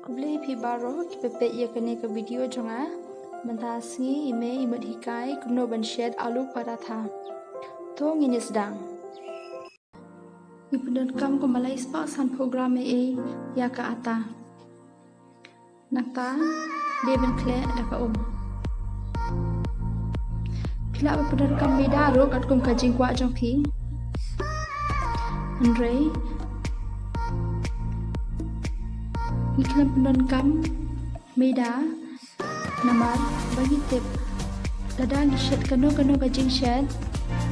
Kubli pi baro ki pepe ia kene ke video jonga mentasngi ime imut hikai kumno ban shed alu paratha. To ngini sedang. Ipudan kam ko malai spa san program e ya ka ata. Nakta dia ben kle da ka Pila ipudan kam beda ro kat kum ka jingkwa jong pi. Andre Iklan pendon kam Meda Namar bagi tip Dada gishet kano gajing shed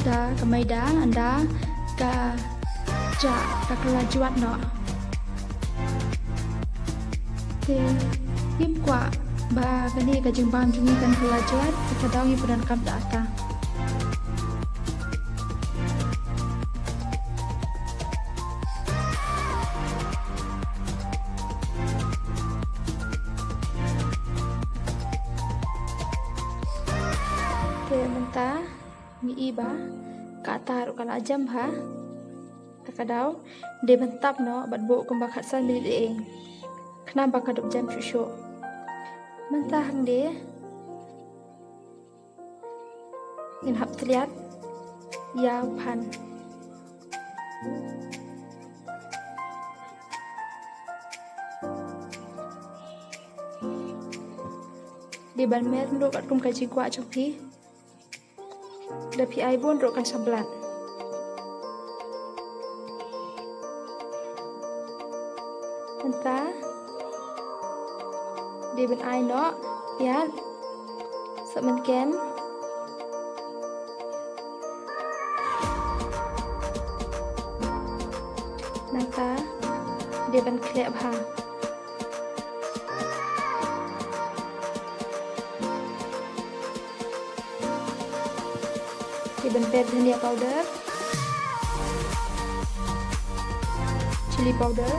Da ka Meda anda ka ja ka kelajuat no Te Yip kwa ba kani gajing bam jungi kan kelajuat Kadang ipudan kam da ata Menta mi iba ka taruh kala jam ha takadau de bentap no bat bo kum bakat san mi de kenapa kaduk jam shusho menta hang de in hap terlihat ya pan di ban mer ndo kat kum kaji kwa choki Dapi ai pun rokan sablat. Entah. Dia ben ai no, ya. Semenken. Nata. Dia ben klep ha. Dia ben dhania powder, chili powder,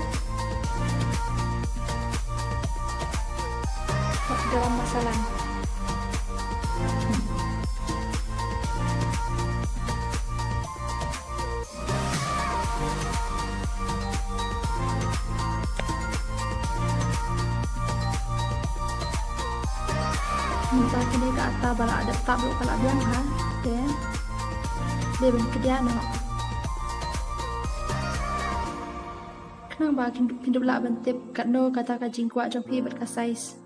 garam masala. Minta kini ke atas bala ada tabuk kalau biang ha, deh. Dia ben kedia no. Kenang ba kindup la bentip kat no kata ka jingkwa jong pi bat ka size.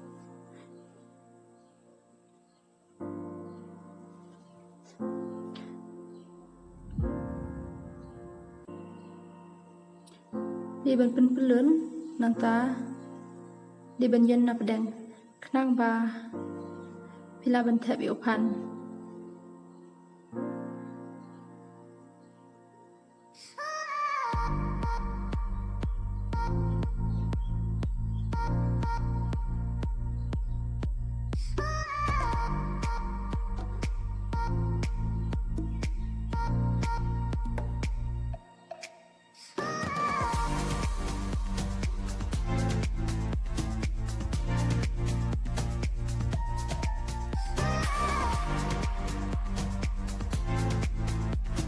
Dia ben pelun nang ta dia ben yen na pedang. Kenang ba pila bentip bi upan.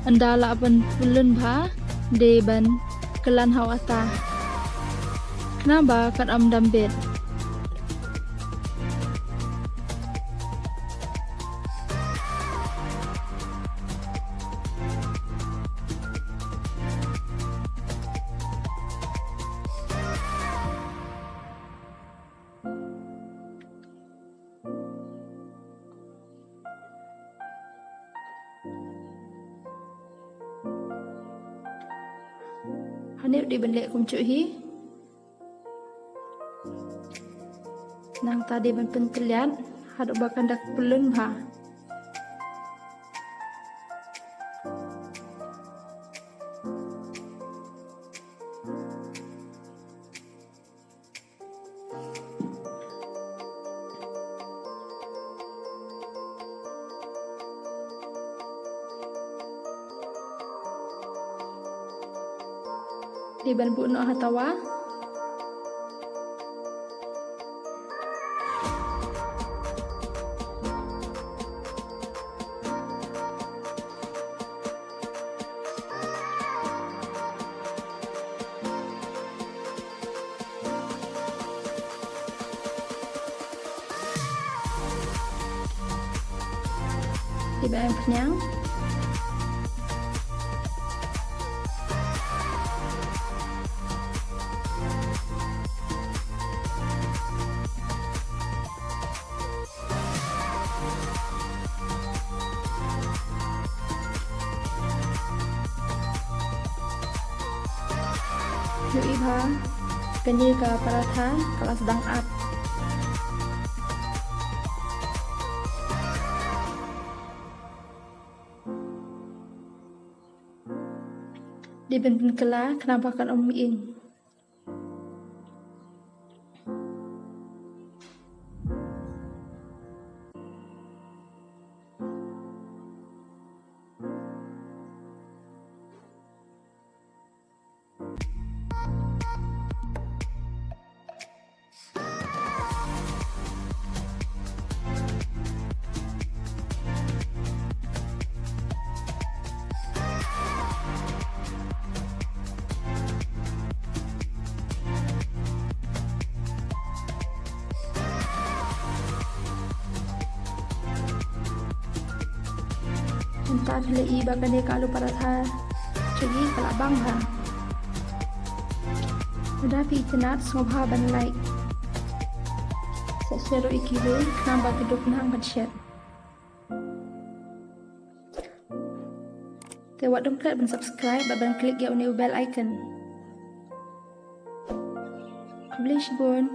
Anda la ban pulun ba de ban kelan hawata kenapa kat am dambet Hanip di benlek kum cuhi nang tadi ban pentelian haduk bakan dak pelun ba di ban bu no hatawa di bayang penyang. Yung iba, ganyan ka paratha kalau sedang up. Di benten kela kenapa kan umiin. Entah bila iba kan dia kalau paratha cegi kalabang ha. Udah pitinat sobha ban like. Sa share ikiwe kenapa keduk nang ban share. Tewak dong klik ban subscribe ban klik ya bell icon. Blish bun.